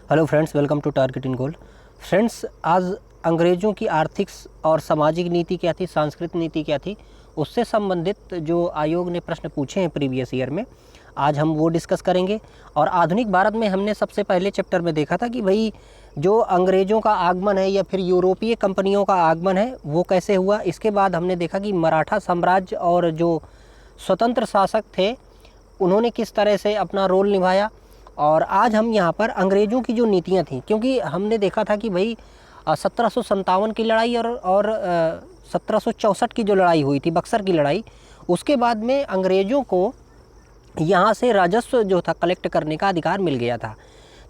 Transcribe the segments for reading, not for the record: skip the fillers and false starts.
Hello friends, welcome to target in goal. Friends, आज अंग्रेज़ों की आर्थिक और सामाजिक नीति क्या थी, सांस्कृतिक नीति क्या थी, उससे संबंधित जो आयोग ने प्रश्न पूछे हैं प्रीवियस ईयर में, आज हम वो डिस्कस करेंगे। और आधुनिक भारत में हमने सबसे पहले चैप्टर में देखा था कि भाई जो अंग्रेज़ों का आगमन है या फिर यूरोपीय कंपनियों का आगमन है वो कैसे हुआ। इसके बाद हमने देखा कि मराठा साम्राज्य और जो स्वतंत्र शासक थे उन्होंने किस तरह से अपना रोल निभाया। और आज हम यहाँ पर अंग्रेज़ों की जो नीतियाँ थीं, क्योंकि हमने देखा था कि भाई 1757 की लड़ाई और 1764 की जो लड़ाई हुई थी, बक्सर की लड़ाई, उसके बाद में अंग्रेज़ों को यहाँ से राजस्व जो था कलेक्ट करने का अधिकार मिल गया था।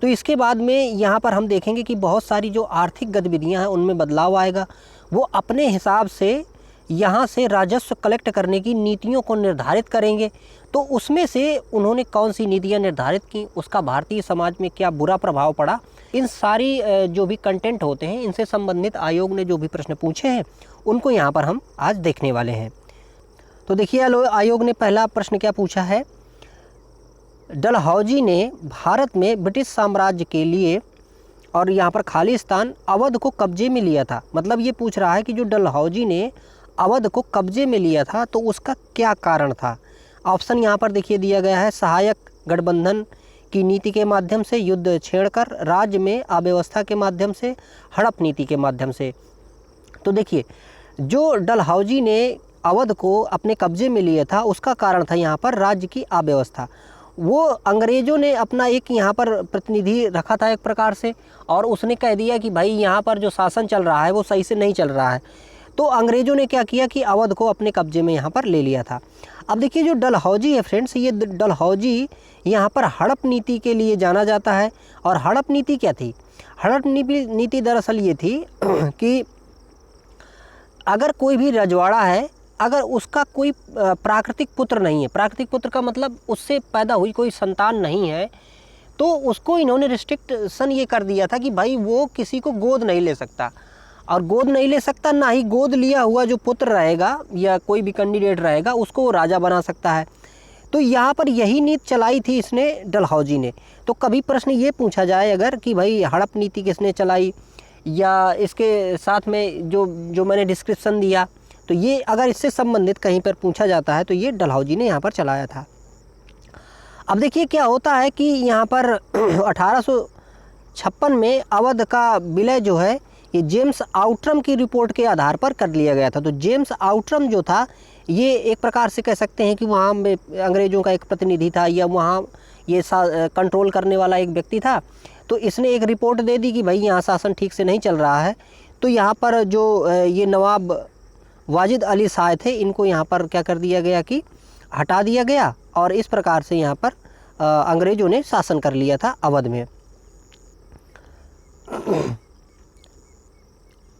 तो इसके बाद में यहाँ पर हम देखेंगे कि बहुत सारी जो आर्थिक गतिविधियाँ हैं उनमें बदलाव आएगा। वो अपने हिसाब से यहाँ से राजस्व कलेक्ट करने की नीतियों को निर्धारित करेंगे। तो उसमें से उन्होंने कौन सी नीतियाँ निर्धारित की, उसका भारतीय समाज में क्या बुरा प्रभाव पड़ा, इन सारी जो भी कंटेंट होते हैं इनसे संबंधित आयोग ने जो भी प्रश्न पूछे हैं उनको यहाँ पर हम आज देखने वाले हैं। तो देखिए, आयोग ने पहला प्रश्न क्या पूछा है। डलहौजी ने भारत में ब्रिटिश साम्राज्य के लिए और यहाँ पर खालिस्तान अवध को कब्जे में लिया था। मतलब ये पूछ रहा है कि जो डलहौजी ने अवध को कब्जे में लिया था तो उसका क्या कारण था। ऑप्शन यहाँ पर देखिए दिया गया है। सहायक गठबंधन की नीति के माध्यम से, युद्ध छेड़कर, राज्य में अव्यवस्था के माध्यम से, हड़प नीति के माध्यम से। तो देखिए, जो डलहौजी ने अवध को अपने कब्जे में लिया था उसका कारण था यहाँ पर राज्य की अव्यवस्था। वो अंग्रेज़ों ने अपना एक यहाँ पर प्रतिनिधि रखा था एक प्रकार से, और उसने कह दिया कि भाई यहाँ पर जो शासन चल रहा है वो सही से नहीं चल रहा है। तो अंग्रेज़ों ने क्या किया कि अवध को अपने कब्जे में यहाँ पर ले लिया था। अब देखिए, जो डलहौजी है फ्रेंड्स, ये डलहौजी यहाँ पर हड़प नीति के लिए जाना जाता है। और हड़प नीति क्या थी? हड़प नीति दरअसल ये थी कि अगर कोई भी रजवाड़ा है, अगर उसका कोई प्राकृतिक पुत्र नहीं है, प्राकृतिक पुत्र का मतलब उससे पैदा हुई कोई संतान नहीं है, तो उसको इन्होंने रिस्ट्रिक्शन ये कर दिया था कि भाई वो किसी को गोद नहीं ले सकता, और गोद नहीं ले सकता, ना ही गोद लिया हुआ जो पुत्र रहेगा या कोई भी कैंडिडेट रहेगा उसको वो राजा बना सकता है। तो यहाँ पर यही नीति चलाई थी इसने, डलहौजी ने। तो कभी प्रश्न ये पूछा जाए अगर कि भाई हड़प नीति किसने चलाई, या इसके साथ में जो मैंने डिस्क्रिप्शन दिया, तो ये अगर इससे संबंधित कहीं पर पूछा जाता है तो ये डलहौजी ने यहाँ पर चलाया था। अब देखिए क्या होता है कि यहाँ पर 1856 में अवध का विलय जो है ये जेम्स आउट्रम की रिपोर्ट के आधार पर कर लिया गया था। तो जेम्स आउट्रम जो था ये एक प्रकार से कह सकते हैं कि वहाँ में अंग्रेज़ों का एक प्रतिनिधि था, या वहाँ ये कंट्रोल करने वाला एक व्यक्ति था। तो इसने एक रिपोर्ट दे दी कि भाई यहाँ शासन ठीक से नहीं चल रहा है। तो यहाँ पर जो ये नवाब वाजिद अली शाह थे, इनको यहाँ पर क्या कर दिया गया कि हटा दिया गया, और इस प्रकार से यहाँ पर अंग्रेज़ों ने शासन कर लिया था अवध में।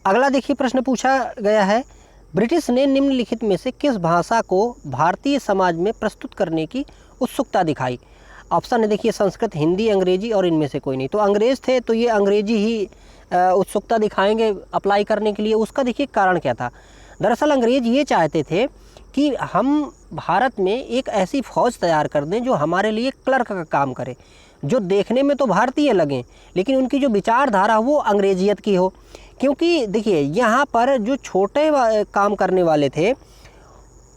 अगला देखिए प्रश्न पूछा गया है, ब्रिटिश ने निम्नलिखित में से किस भाषा को भारतीय समाज में प्रस्तुत करने की उत्सुकता दिखाई। ऑप्शन है देखिए, संस्कृत, हिंदी, अंग्रेजी और इनमें से कोई नहीं। तो अंग्रेज़ थे तो ये अंग्रेजी ही उत्सुकता दिखाएंगे अप्लाई करने के लिए। उसका देखिए कारण क्या था। दरअसल अंग्रेज़ ये चाहते थे कि हम भारत में एक ऐसी फ़ौज तैयार कर दें जो हमारे लिए क्लर्क का काम करे, जो देखने में तो भारतीय लगें लेकिन उनकी जो विचारधारा वो अंग्रेजियत की हो। क्योंकि देखिए यहाँ पर जो छोटे काम करने वाले थे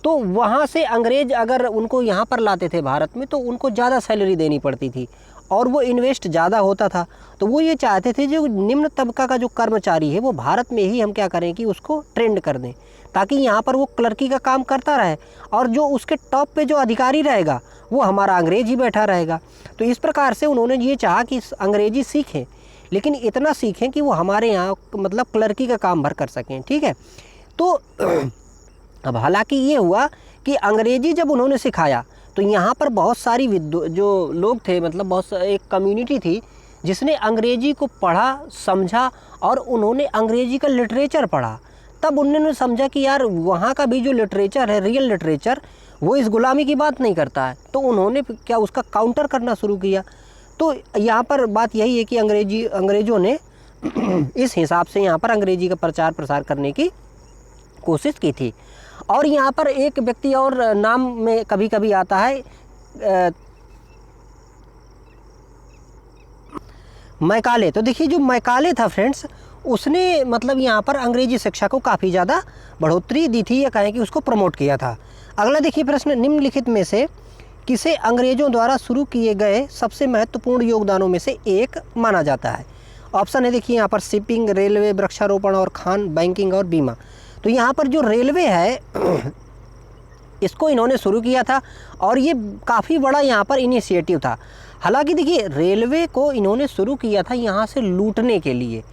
तो वहाँ से अंग्रेज़ अगर उनको यहाँ पर लाते थे भारत में तो उनको ज़्यादा सैलरी देनी पड़ती थी और वो इन्वेस्ट ज़्यादा होता था। तो वो ये चाहते थे जो निम्न तबका का जो कर्मचारी है वो भारत में ही हम क्या करें कि उसको ट्रेंड कर दें, ताकि यहाँ पर वो क्लर्की का काम करता रहे, और जो उसके टॉप पे जो अधिकारी रहेगा वो हमारा अंग्रेज़ ही बैठा रहेगा। तो इस प्रकार से उन्होंने ये चाहा कि अंग्रेज़ी सीखें, लेकिन इतना सीखें कि वो हमारे यहाँ मतलब क्लर्की का काम भर कर सकें। ठीक है। तो अब हालांकि ये हुआ कि अंग्रेज़ी जब उन्होंने सिखाया तो यहाँ पर बहुत सारी जो लोग थे, मतलब बहुत एक कम्युनिटी थी जिसने अंग्रेज़ी को पढ़ा, समझा, और उन्होंने अंग्रेज़ी का लिटरेचर पढ़ा। तब उन्होंने समझा कि यार वहाँ का भी जो लिटरेचर है, रियल लिटरेचर, वो इस गुलामी की बात नहीं करता है। तो उन्होंने क्या उसका काउंटर करना शुरू किया। तो यहाँ पर बात यही है कि अंग्रेज़ों ने इस हिसाब से यहाँ पर अंग्रेज़ी का प्रचार प्रसार करने की कोशिश की थी। और यहाँ पर एक व्यक्ति और नाम में कभी कभी आता है मैकाले। तो देखिए जो मैकाले था फ्रेंड्स, उसने मतलब यहाँ पर अंग्रेजी शिक्षा को काफ़ी ज़्यादा बढ़ोतरी दी थी, या कहें कि उसको प्रमोट किया था। अगला देखिए प्रश्न, निम्नलिखित में से किसे अंग्रेज़ों द्वारा शुरू किए गए सबसे महत्वपूर्ण योगदानों में से एक माना जाता है? ऑप्शन है देखिए यहाँ पर शिपिंग, रेलवे, वृक्षारोपण और खान, बैंकिंग और बीमा। तो यहाँ पर जो रेलवे है इसको इन्होंने शुरू किया था, और ये काफ़ी बड़ा यहाँ पर इनिशिएटिव था। हालांकि देखिए रेलवे को इन्होंने शुरू किया था यहाँ से लूटने के लिए।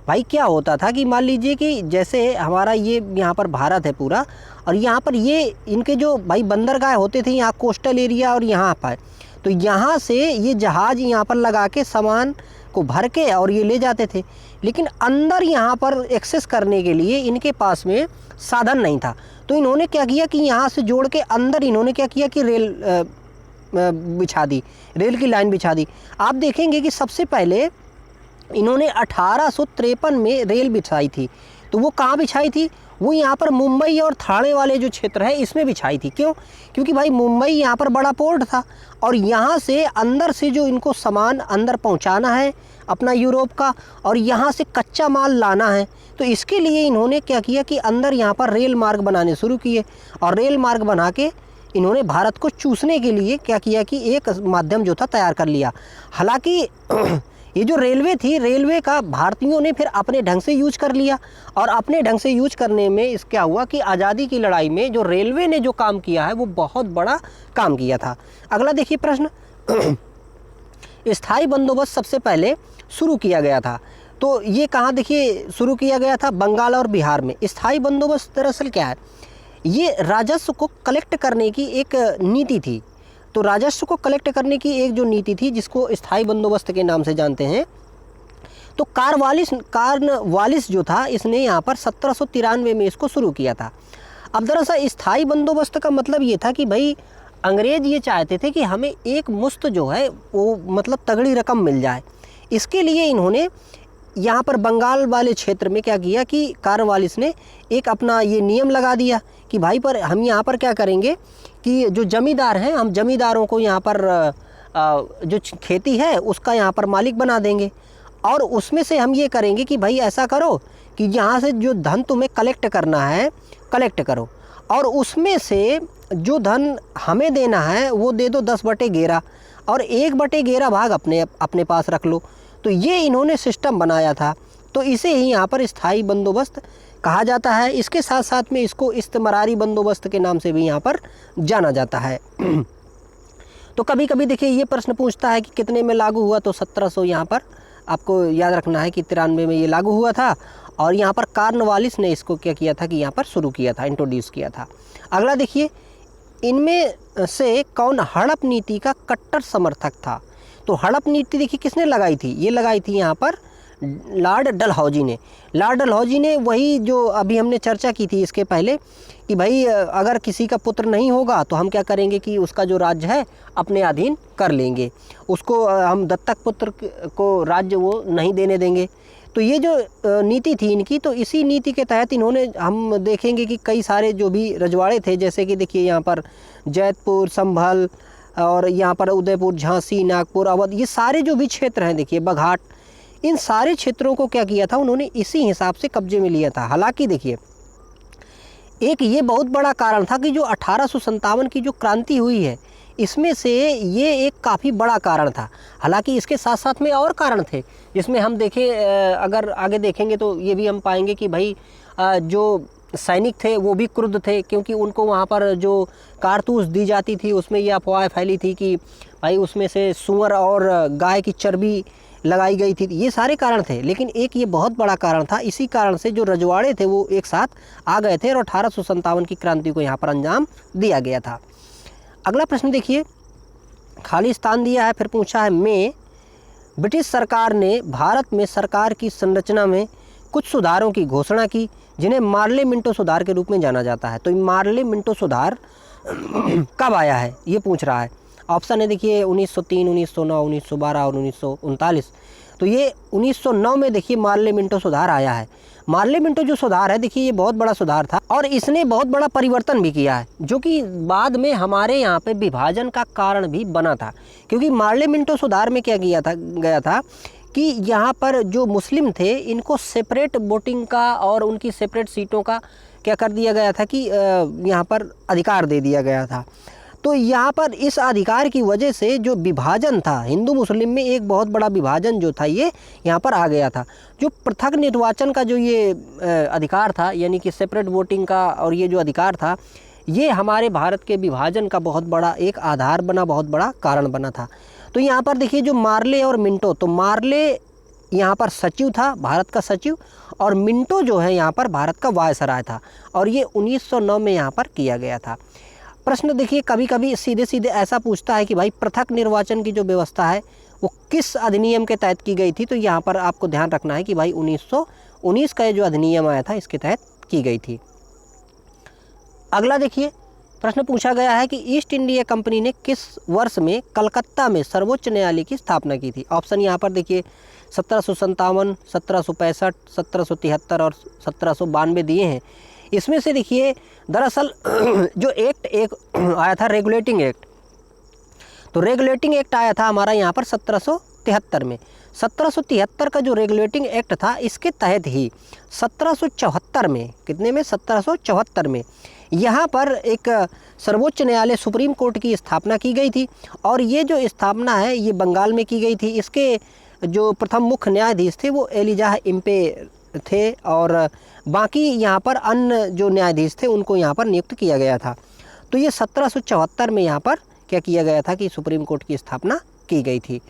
भाई क्या होता था कि मान लीजिए कि जैसे हमारा ये यहाँ पर भारत है पूरा, और यहाँ पर ये इनके जो भाई बंदरगाह होते थे यहाँ कोस्टल एरिया और यहाँ पर, तो यहाँ से ये जहाज़ यहाँ पर लगा के सामान को भर के और ये ले जाते थे। लेकिन अंदर यहाँ पर एक्सेस करने के लिए इनके पास में साधन नहीं था। तो इन्होंने क्या किया कि यहाँ से जोड़ के अंदर इन्होंने क्या किया कि रेल बिछा दी, रेल की लाइन बिछा दी। आप देखेंगे कि सबसे पहले इन्होंने 1853 में रेल बिछाई थी। तो वो कहाँ बिछाई थी? वो यहाँ पर मुंबई और ठाणे वाले जो क्षेत्र है इसमें बिछाई थी। क्यों? क्योंकि भाई मुंबई यहाँ पर बड़ा पोर्ट था, और यहाँ से अंदर से जो इनको सामान अंदर पहुँचाना है अपना यूरोप का, और यहाँ से कच्चा माल लाना है, तो इसके लिए इन्होंने क्या किया कि अंदर यहाँ पर रेल मार्ग बनाने शुरू किए, और रेल मार्ग बना के इन्होंने भारत को चूसने के लिए क्या किया कि एक माध्यम जो था तैयार कर लिया। हालांकि ये जो रेलवे थी, रेलवे का भारतीयों ने फिर अपने ढंग से यूज कर लिया, और अपने ढंग से यूज करने में इस क्या हुआ कि आज़ादी की लड़ाई में जो रेलवे ने जो काम किया है वो बहुत बड़ा काम किया था। अगला देखिए प्रश्न, स्थायी बंदोबस्त सबसे पहले शुरू किया गया था। तो ये कहाँ देखिए शुरू किया गया था? बंगाल और बिहार में। स्थायी बंदोबस्त दरअसल क्या है? ये राजस्व को कलेक्ट करने की एक नीति थी। तो राजस्व को कलेक्ट करने की एक जो नीति थी जिसको स्थायी बंदोबस्त के नाम से जानते हैं। तो कार्नवालिस जो था इसने यहाँ पर 1793 में इसको शुरू किया था। अब दरअसल स्थायी बंदोबस्त का मतलब ये था कि भाई अंग्रेज़ ये चाहते थे कि हमें एक मुश्त जो है वो मतलब तगड़ी रकम मिल जाए। इसके लिए इन्होंने यहाँ पर बंगाल वाले क्षेत्र में क्या किया कि कार्नवालिस ने एक अपना ये नियम लगा दिया कि भाई पर हम यहाँ पर क्या करेंगे कि जो ज़मींदार हैं, हम ज़मींदारों को यहाँ पर जो खेती है उसका यहाँ पर मालिक बना देंगे, और उसमें से हम ये करेंगे कि भाई ऐसा करो कि यहाँ से जो धन तुम्हें कलेक्ट करना है कलेक्ट करो, और उसमें से जो धन हमें देना है वो दे दो 10/11, और 1/11 भाग अपने पास रख लो। तो ये इन्होंने सिस्टम बनाया था। तो इसे ही यहाँ पर स्थायी बंदोबस्त कहा जाता है। इसके साथ साथ में इसको इस्तेमारी बंदोबस्त के नाम से भी यहाँ पर जाना जाता है। तो कभी कभी देखिए ये प्रश्न पूछता है कि कितने में लागू हुआ, तो 1700 यहाँ पर आपको याद रखना है कि 93 में ये लागू हुआ था, और यहाँ पर कार्नवालिस ने इसको क्या किया था कि यहाँ पर शुरू किया था, इंट्रोड्यूस किया था। अगला देखिए, इनमें से कौन हड़प नीति का कट्टर समर्थक था? तो हड़प नीति देखिए किसने लगाई थी? ये लगाई थी यहाँ पर लॉर्ड डलहौजी ने। लॉर्ड डलहौजी ने वही जो अभी हमने चर्चा की थी इसके पहले कि भाई अगर किसी का पुत्र नहीं होगा तो हम क्या करेंगे कि उसका जो राज्य है अपने अधीन कर लेंगे, उसको हम दत्तक पुत्र को राज्य वो नहीं देने देंगे। तो ये जो नीति थी इनकी, तो इसी नीति के तहत इन्होंने हम देखेंगे कि कई सारे जो भी रजवाड़े थे, जैसे कि देखिए यहाँ पर जैतपुर, संभल, और यहाँ पर उदयपुर, झांसी, नागपुर, अवध, ये सारे जो भी क्षेत्र हैं देखिए, बघाट, इन सारे क्षेत्रों को क्या किया था उन्होंने इसी हिसाब से कब्जे में लिया था। हालांकि देखिए एक ये बहुत बड़ा कारण था कि जो 1857 की जो क्रांति हुई है इसमें से ये एक काफ़ी बड़ा कारण था। हालांकि इसके साथ साथ में और कारण थे जिसमें हम देखें, अगर आगे देखेंगे तो ये भी हम पाएंगे कि भाई जो सैनिक थे वो भी क्रुद्ध थे, क्योंकि उनको वहाँ पर जो कारतूस दी जाती थी उसमें ये अफवाह फैली थी कि भाई उसमें से सूअर और गाय की चर्बी लगाई गई थी। ये सारे कारण थे, लेकिन एक ये बहुत बड़ा कारण था। इसी कारण से जो रजवाड़े थे वो एक साथ आ गए थे और 1857 की क्रांति को यहाँ पर अंजाम दिया गया था। अगला प्रश्न देखिए, खाली स्थान दिया है, फिर पूछा है में ब्रिटिश सरकार ने भारत में सरकार की संरचना में कुछ सुधारों की घोषणा की जिन्हें मार्ले मिंटो सुधार के रूप में जाना जाता है। तो मार्ले मिंटो सुधार कब आया है ये पूछ रहा है। ऑप्शन है देखिए 1903, 1909, 1912 और 1939। तो ये 1909 में देखिए मार्ले मिंटो सुधार आया है। मार्ले मिंटो जो सुधार है देखिए ये बहुत बड़ा सुधार था और इसने बहुत बड़ा परिवर्तन भी किया है, जो कि बाद में हमारे यहाँ पे विभाजन का कारण भी बना था। क्योंकि मार्ले मिंटो सुधार में क्या किया था गया था कि यहाँ पर जो मुस्लिम थे इनको सेपरेट वोटिंग का और उनकी सेपरेट सीटों का क्या कर दिया गया था कि यहाँ पर अधिकार दे दिया गया था। तो यहाँ पर इस अधिकार की वजह से जो विभाजन था हिंदू मुस्लिम में, एक बहुत बड़ा विभाजन जो था ये यहाँ पर आ गया था। जो पृथक निर्वाचन का जो ये अधिकार था, यानी कि सेपरेट वोटिंग का, और ये जो अधिकार था, ये हमारे भारत के विभाजन का बहुत बड़ा एक आधार बना, बहुत बड़ा कारण बना था। तो यहाँ पर देखिए जो मार्ले और मिंटो, तो मार्ले यहाँ पर सचिव था, भारत का सचिव, और मिंटो जो है यहाँ पर भारत का वायसराय था, और ये 1909 में यहाँ पर किया गया था। प्रश्न देखिए कभी कभी सीधे सीधे ऐसा पूछता है कि भाई पृथक निर्वाचन की जो व्यवस्था है वो किस अधिनियम के तहत की गई थी। तो यहाँ पर आपको ध्यान रखना है कि भाई 1919 का जो अधिनियम आया था इसके तहत की गई थी। अगला देखिए प्रश्न पूछा गया है कि ईस्ट इंडिया कंपनी ने किस वर्ष में कलकत्ता में सर्वोच्च न्यायालय की स्थापना की थी। ऑप्शन यहाँ पर देखिए 1757, 1765, 1773 और 1792 दिए हैं। इसमें से देखिए दरअसल जो एक आया था रेगुलेटिंग एक्ट, तो रेगुलेटिंग एक्ट आया था हमारा यहाँ पर 1773 में। 1773 का जो रेगुलेटिंग एक्ट था इसके तहत ही 1774 में, कितने में, 1774 में यहाँ पर एक सर्वोच्च न्यायालय सुप्रीम कोर्ट की स्थापना की गई थी। और ये जो स्थापना है ये बंगाल में की गई थी। इसके जो प्रथम मुख्य न्यायाधीश थे वो एलिजाह इम्पे थे, और बाकी यहाँ पर अन्य जो न्यायाधीश थे उनको यहाँ पर नियुक्त किया गया था। तो ये 1774 में यहाँ पर क्या किया गया था कि सुप्रीम कोर्ट की स्थापना की गई थी।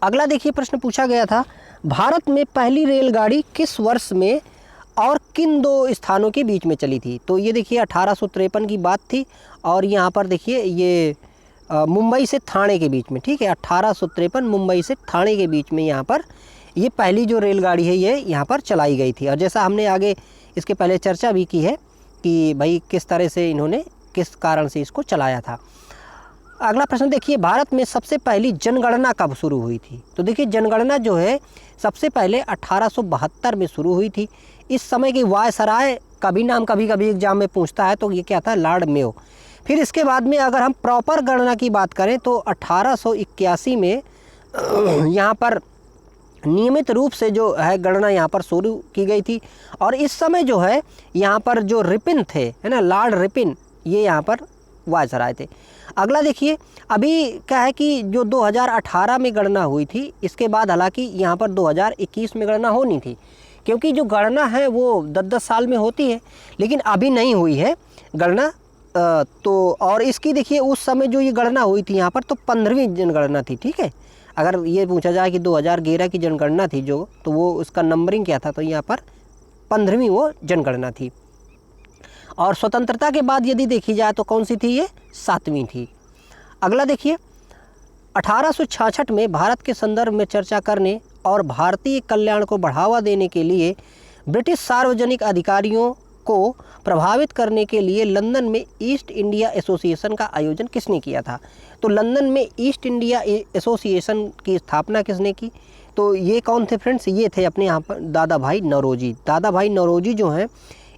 अगला देखिए प्रश्न पूछा गया था, भारत में पहली रेलगाड़ी किस वर्ष में और किन दो स्थानों के बीच में चली थी। तो ये देखिए 1853 की बात थी, और यहाँ पर देखिए ये मुंबई से ठाणे के बीच में, ठीक है, 1853 मुंबई से ठाणे के बीच में यहाँ पर ये पहली जो रेलगाड़ी है ये यहाँ पर चलाई गई थी। और जैसा हमने आगे इसके पहले चर्चा भी की है कि भाई किस तरह से इन्होंने किस कारण से इसको चलाया था। अगला प्रश्न देखिए, भारत में सबसे पहली जनगणना कब शुरू हुई थी। तो देखिए जनगणना जो है सबसे पहले 1872 में शुरू हुई थी। इस समय की वायसराय का भी नाम कभी कभी एग्जाम में पूछता है, तो ये क्या था, लॉर्ड मेयो। फिर इसके बाद में अगर हम प्रॉपर गणना की बात करें तो 1881 में यहाँ पर नियमित रूप से जो है गणना यहाँ पर शुरू की गई थी। और इस समय जो है यहाँ पर जो रिपिन थे, है ना, लॉर्ड रिपिन, ये यहाँ पर वायसराय थे। अगला देखिए, अभी क्या है कि जो 2018 में गणना हुई थी, इसके बाद हालांकि यहाँ पर 2021 में गणना होनी थी, क्योंकि जो गणना है वो 10-10 साल में होती है, लेकिन अभी नहीं हुई है गणना। तो और इसकी देखिए उस समय जो ये गणना हुई थी यहाँ पर, तो 15वीं जनगणना थी, ठीक है। अगर ये पूछा जाए कि 2011 की जनगणना थी जो, तो वो उसका नंबरिंग क्या था, तो यहाँ पर 15वीं वो जनगणना थी। और स्वतंत्रता के बाद यदि देखी जाए तो कौन सी थी, ये 7वीं थी। अगला देखिए, 1866 में भारत के संदर्भ में चर्चा करने और भारतीय कल्याण को बढ़ावा देने के लिए ब्रिटिश सार्वजनिक अधिकारियों को प्रभावित करने के लिए लंदन में ईस्ट इंडिया एसोसिएशन का आयोजन किसने किया था। तो लंदन में ईस्ट इंडिया एसोसिएशन की स्थापना किसने की, तो ये कौन थे फ्रेंड्स, ये थे अपने यहाँ पर दादा भाई नौरोजी। दादा भाई नौरोजी जो हैं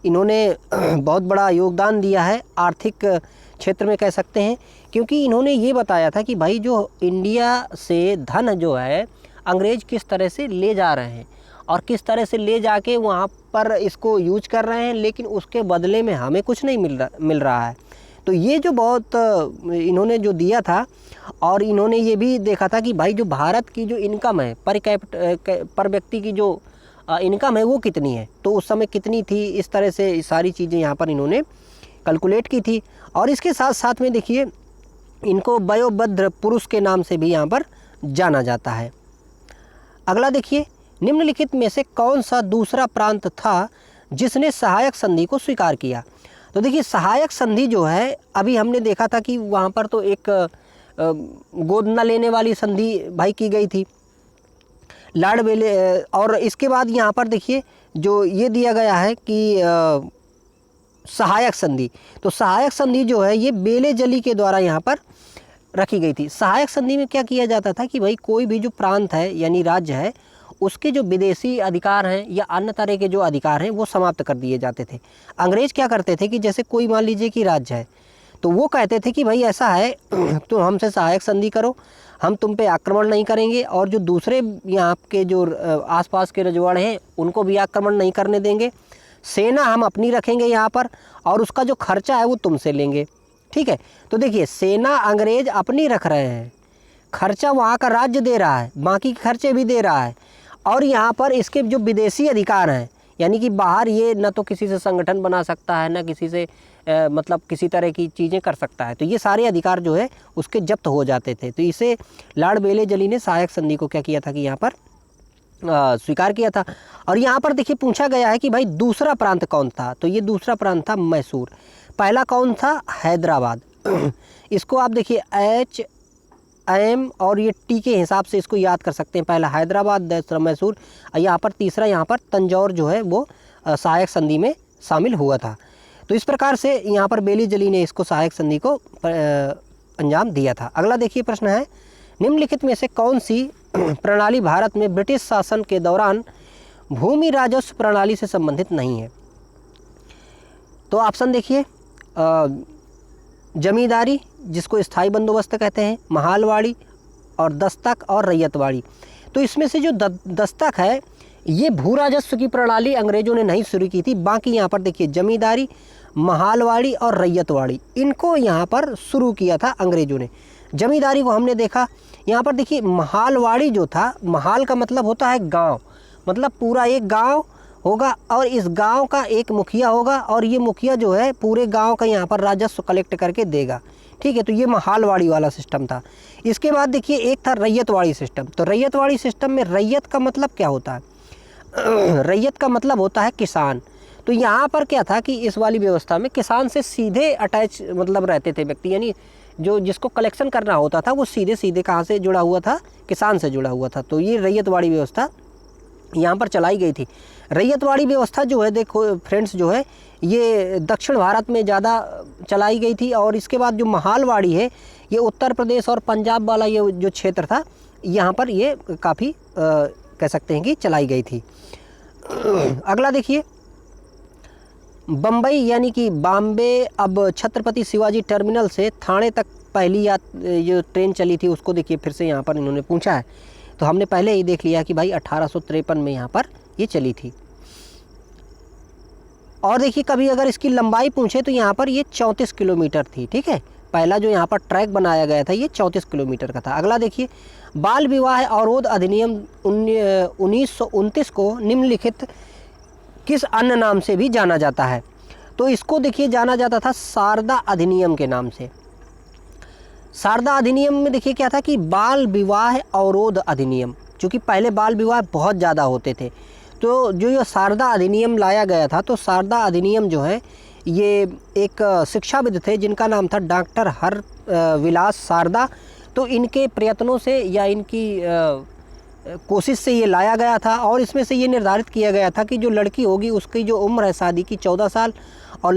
इन्होंने बहुत बड़ा योगदान दिया है आर्थिक क्षेत्र में, कह सकते हैं, क्योंकि इन्होंने ये बताया था कि भाई जो इंडिया से धन जो है अंग्रेज़ किस तरह से ले जा रहे हैं और किस तरह से ले जाके वहाँ पर इसको यूज कर रहे हैं, लेकिन उसके बदले में हमें कुछ नहीं मिल रहा है। तो ये जो बहुत इन्होंने जो दिया था, और इन्होंने ये भी देखा था कि भाई जो भारत की जो इनकम है पर व्यक्ति की जो इनकम है वो कितनी है, तो उस समय कितनी थी, इस तरह से सारी चीज़ें यहाँ पर इन्होंने कैलकुलेट की थी। और इसके साथ साथ में देखिए इनको वयोवृद्ध पुरुष के नाम से भी यहाँ पर जाना जाता है। अगला देखिए, निम्नलिखित में से कौन सा दूसरा प्रांत था जिसने सहायक संधि को स्वीकार किया। तो देखिए सहायक संधि जो है अभी हमने देखा था कि वहाँ पर तो एक गोद न लेने वाली संधि भाई की गई थी, लॉर्ड बेले। और इसके बाद यहाँ पर देखिए जो ये दिया गया है कि सहायक संधि, तो सहायक संधि जो है ये बेले जली के द्वारा यहाँ पर रखी गई थी। सहायक संधि में क्या किया जाता था कि भाई कोई भी जो प्रांत है यानी राज्य है उसके जो विदेशी अधिकार हैं या अन्य तरह के जो अधिकार हैं वो समाप्त कर दिए जाते थे। अंग्रेज़ क्या करते थे कि जैसे कोई मान लीजिए कि राज्य है, तो वो कहते थे कि भाई ऐसा है तो हमसे सहायक संधि करो, हम तुम पे आक्रमण नहीं करेंगे और जो दूसरे यहाँ के जो आसपास के रजवाड़े हैं उनको भी आक्रमण नहीं करने देंगे। सेना हम अपनी रखेंगे यहाँ पर और उसका जो खर्चा है वो तुमसे लेंगे। ठीक है, तो देखिए सेना अंग्रेज अपनी रख रहे हैं, खर्चा वहाँ का राज्य दे रहा है, बाकी के खर्चे भी दे रहा है, और यहाँ पर इसके जो विदेशी अधिकार हैं, यानी कि बाहर ये न तो किसी से संगठन बना सकता है, न किसी से मतलब किसी तरह की चीज़ें कर सकता है, तो ये सारे अधिकार जो है उसके जब्त हो जाते थे। तो इसे लॉर्ड वेलेजली ने सहायक संधि को क्या किया था कि यहाँ पर स्वीकार किया था। और यहाँ पर देखिए पूछा गया है कि भाई दूसरा प्रांत कौन था, तो ये दूसरा प्रांत था मैसूर। पहला कौन था? हैदराबाद। इसको आप देखिए HM और ये T के हिसाब से इसको याद कर सकते हैं। पहला हैदराबाद, दूसरा मैसूर, यहाँ पर तीसरा यहाँ पर तंजौर जो है वो सहायक संधि में शामिल हुआ था। तो इस प्रकार से यहाँ पर वेलेजली ने इसको सहायक संधि को अंजाम दिया था। अगला देखिए प्रश्न है, निम्नलिखित में से कौन सी प्रणाली भारत में ब्रिटिश शासन के दौरान भूमि राजस्व प्रणाली से संबंधित नहीं है? तो ऑप्शन देखिए, जमींदारी जिसको स्थायी बंदोबस्त कहते हैं, महालवाड़ी और दस्तक और रैयतवाड़ी। तो इसमें से जो दस्तक है ये भू राजस्व की प्रणाली अंग्रेजों ने नहीं शुरू की थी। बाकी यहाँ पर देखिए जमींदारी, महालवाड़ी और रैयतवाड़ी, इनको यहाँ पर शुरू किया था अंग्रेजों ने। जमींदारी को हमने देखा। यहाँ पर देखिए महालवाड़ी जो था, महाल का मतलब होता है गांव, मतलब पूरा एक गांव होगा और इस गांव का एक मुखिया होगा और ये मुखिया जो है पूरे गांव का यहाँ पर राजस्व कलेक्ट करके देगा। ठीक है, तो ये महालवाड़ी वाला सिस्टम था। इसके बाद देखिए एक था रैयतवाड़ी सिस्टम। तो रैयतवाड़ी सिस्टम में रैयत का मतलब क्या होता है? रैयत का मतलब होता है किसान। तो यहाँ पर क्या था कि इस वाली व्यवस्था में किसान से सीधे अटैच मतलब रहते थे व्यक्ति, यानी जो जिसको कलेक्शन करना होता था वो सीधे सीधे कहाँ से जुड़ा हुआ था? किसान से जुड़ा हुआ था। तो ये रैयतवाड़ी व्यवस्था यहाँ पर चलाई गई थी। रैयतवाड़ी व्यवस्था जो है देखो फ्रेंड्स जो है ये दक्षिण भारत में ज़्यादा चलाई गई थी। और इसके बाद जो महालवाड़ी है ये उत्तर प्रदेश और पंजाब वाला ये जो क्षेत्र था यहाँ पर ये काफ़ी कह सकते हैं कि चलाई गई थी। अगला देखिए, बम्बई यानी कि बॉम्बे अब छत्रपति शिवाजी टर्मिनल से थाने तक पहली जो ट्रेन चली थी उसको देखिए फिर से यहाँ पर इन्होंने पूछा है। तो हमने पहले ही देख लिया कि भाई 1853 में यहाँ पर ये चली थी। और देखिए कभी अगर इसकी लंबाई पूछे तो यहाँ पर ये 34 किलोमीटर थी। ठीक है, पहला जो यहाँ पर ट्रैक बनाया गया था ये 34 किलोमीटर का था। अगला देखिए, बाल विवाह अवरोध अधिनियम 1929 को निम्नलिखित किस अन्य नाम से भी जाना जाता है? तो इसको देखिए जाना जाता था शारदा अधिनियम के नाम से। शारदा अधिनियम में देखिए क्या था कि बाल विवाह अवरोध अधिनियम, क्योंकि पहले बाल विवाह बहुत ज़्यादा होते थे, तो जो ये शारदा अधिनियम लाया गया था, तो शारदा अधिनियम जो है ये एक शिक्षाविद थे जिनका नाम था डॉक्टर हरविलास शारदा। तो इनके प्रयत्नों से या इनकी कोशिश से ये लाया गया था और इसमें से ये निर्धारित किया गया था कि जो लड़की होगी उसकी जो उम्र है शादी की 14 साल और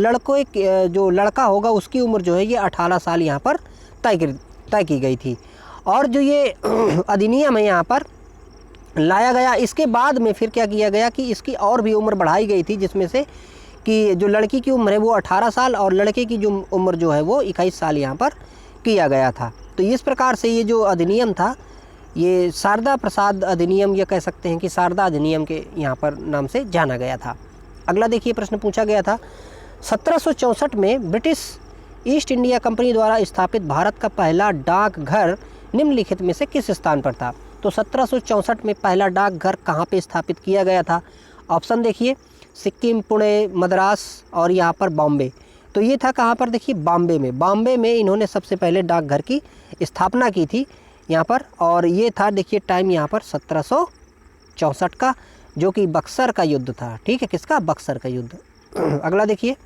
जो लड़का होगा उसकी उम्र जो है ये 18 साल यहाँ पर तय की गई थी। और जो ये अधिनियम है यहाँ पर लाया गया, इसके बाद में फिर क्या किया गया कि इसकी और भी उम्र बढ़ाई गई थी, जिसमें से कि जो लड़की की उम्र है वो 18 साल और लड़के की जो उम्र जो है वो 21 साल यहाँ पर किया गया था। तो इस प्रकार से ये जो अधिनियम था ये शारदा प्रसाद अधिनियम या कह सकते हैं कि शारदा अधिनियम के यहाँ पर नाम से जाना गया था। अगला देखिए प्रश्न पूछा गया था, 1764 में ब्रिटिश ईस्ट इंडिया कंपनी द्वारा स्थापित भारत का पहला डाकघर निम्नलिखित में से किस स्थान पर था? तो 1764 में पहला डाकघर कहाँ पे स्थापित किया गया था? ऑप्शन देखिए, सिक्किम, पुणे, मद्रास और यहाँ पर बॉम्बे। तो ये था कहाँ पर? देखिए बॉम्बे में। बॉम्बे में इन्होंने सबसे पहले डाकघर की स्थापना की थी यहाँ पर, और ये था देखिए टाइम यहाँ पर 1764 का, जो कि बक्सर का युद्ध था। ठीक है, किसका? बक्सर का युद्ध। अगला देखिए,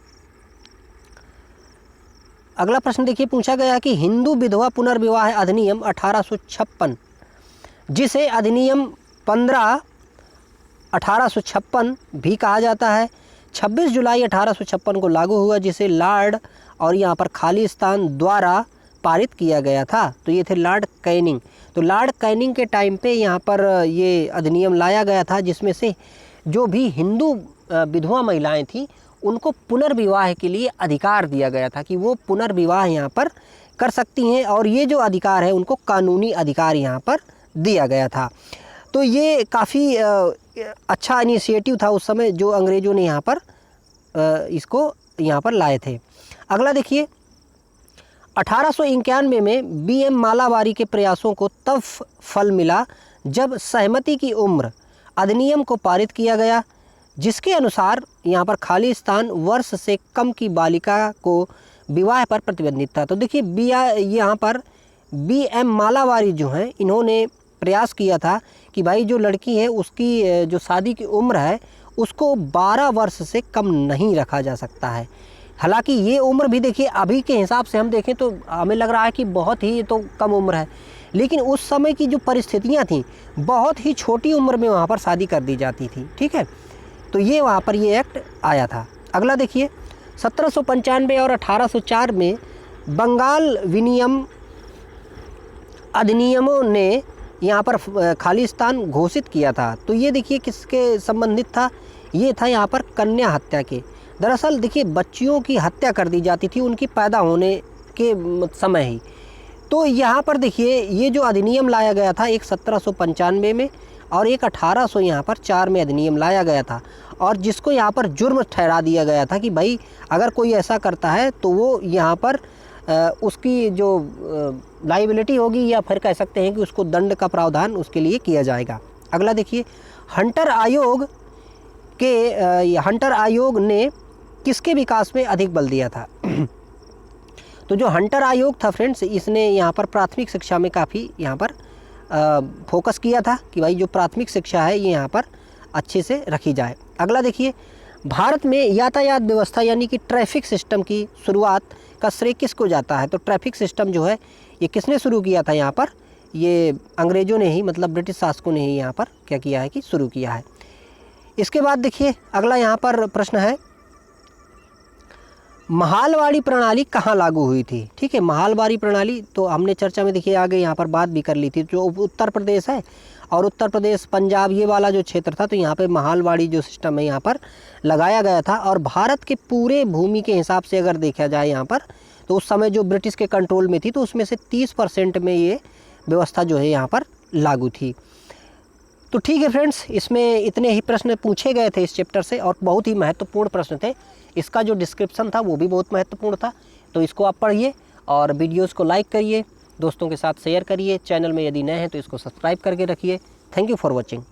अगला प्रश्न देखिए पूछा गया कि हिंदू विधवा पुनर्विवाह अधिनियम 1856, जिसे अधिनियम 15/1856 भी कहा जाता है, 26 जुलाई 1856 को लागू हुआ, जिसे लॉर्ड और यहाँ पर खालिस्तान द्वारा पारित किया गया था। तो ये थे लॉर्ड कैनिंग। तो लॉर्ड कैनिंग के टाइम पे यहाँ पर ये अधिनियम लाया गया था, जिसमें से जो भी हिंदू विधवा महिलाएं थीं उनको पुनर्विवाह के लिए अधिकार दिया गया था कि वो पुनर्विवाह यहाँ पर कर सकती हैं और ये जो अधिकार है उनको कानूनी अधिकार यहाँ पर दिया गया था। तो ये काफ़ी अच्छा इनिशिएटिव था उस समय जो अंग्रेज़ों ने यहाँ पर इसको यहाँ पर लाए थे। अगला देखिए, 1891 में बीएम मालाबारी के प्रयासों को तब फल मिला जब सहमति की उम्र अधिनियम को पारित किया गया, जिसके अनुसार यहाँ पर खालिस्तान वर्ष से कम की बालिका को विवाह पर प्रतिबंधित था। तो देखिए यहाँ पर बीएम मालाबारी जो हैं इन्होंने प्रयास किया था कि भाई जो लड़की है उसकी जो शादी की उम्र है उसको 12 वर्ष से कम नहीं रखा जा सकता है। हालांकि ये उम्र भी देखिए अभी के हिसाब से हम देखें तो हमें लग रहा है कि बहुत ही तो कम उम्र है, लेकिन उस समय की जो परिस्थितियां थीं बहुत ही छोटी उम्र में वहाँ पर शादी कर दी जाती थी। ठीक है, तो ये वहाँ पर ये एक्ट आया था। अगला देखिए, 1795 और 1804 में बंगाल विनियम अधिनियमों ने यहाँ पर खालिस्तान घोषित किया था। तो ये देखिए किसके संबंधित था, ये था यहाँ पर कन्या हत्या के। दरअसल देखिए बच्चियों की हत्या कर दी जाती थी उनकी पैदा होने के समय ही। तो यहाँ पर देखिए ये जो अधिनियम लाया गया था एक 1795 में और एक 1800 यहाँ पर 4 में अधिनियम लाया गया था, और जिसको यहाँ पर जुर्म ठहरा दिया गया था कि भाई अगर कोई ऐसा करता है तो वो यहाँ पर उसकी जो लाइबिलिटी होगी या फिर कह सकते हैं कि उसको दंड का प्रावधान उसके लिए किया जाएगा। अगला देखिए, हंटर आयोग ने किसके विकास में अधिक बल दिया था? तो जो हंटर आयोग था फ्रेंड्स, इसने यहाँ पर प्राथमिक शिक्षा में काफ़ी यहाँ पर फोकस किया था कि भाई जो प्राथमिक शिक्षा है ये यहाँ पर अच्छे से रखी जाए। अगला देखिए, भारत में यातायात व्यवस्था यानी कि ट्रैफिक सिस्टम की शुरुआत का श्रेय किसको जाता है? तो ट्रैफिक सिस्टम जो है ये किसने शुरू किया था? यहाँ पर ये अंग्रेज़ों ने ही, मतलब ब्रिटिश शासकों ने ही यहाँ पर क्या किया है कि शुरू किया है। इसके बाद देखिए अगला यहाँ पर प्रश्न है, महालवाड़ी प्रणाली कहाँ लागू हुई थी? ठीक है, महालवाड़ी प्रणाली तो हमने चर्चा में देखिए आगे यहाँ पर बात भी कर ली थी। जो उत्तर प्रदेश है और उत्तर प्रदेश पंजाब ये वाला जो क्षेत्र था, तो यहाँ पे महालवाड़ी जो सिस्टम है यहाँ पर लगाया गया था। और भारत के पूरे भूमि के हिसाब से अगर देखा जाए यहाँ पर, तो उस समय जो ब्रिटिश के कंट्रोल में थी तो उसमें से 30% में ये व्यवस्था जो है यहाँ पर लागू थी। तो ठीक है फ्रेंड्स, इसमें इतने ही प्रश्न पूछे गए थे इस चैप्टर से और बहुत ही महत्वपूर्ण प्रश्न थे। इसका जो डिस्क्रिप्शन था वो भी बहुत महत्वपूर्ण था, तो इसको आप पढ़िए और वीडियोस को लाइक करिए, दोस्तों के साथ शेयर करिए। चैनल में यदि नए हैं तो इसको सब्सक्राइब करके रखिए। Thank you for watching.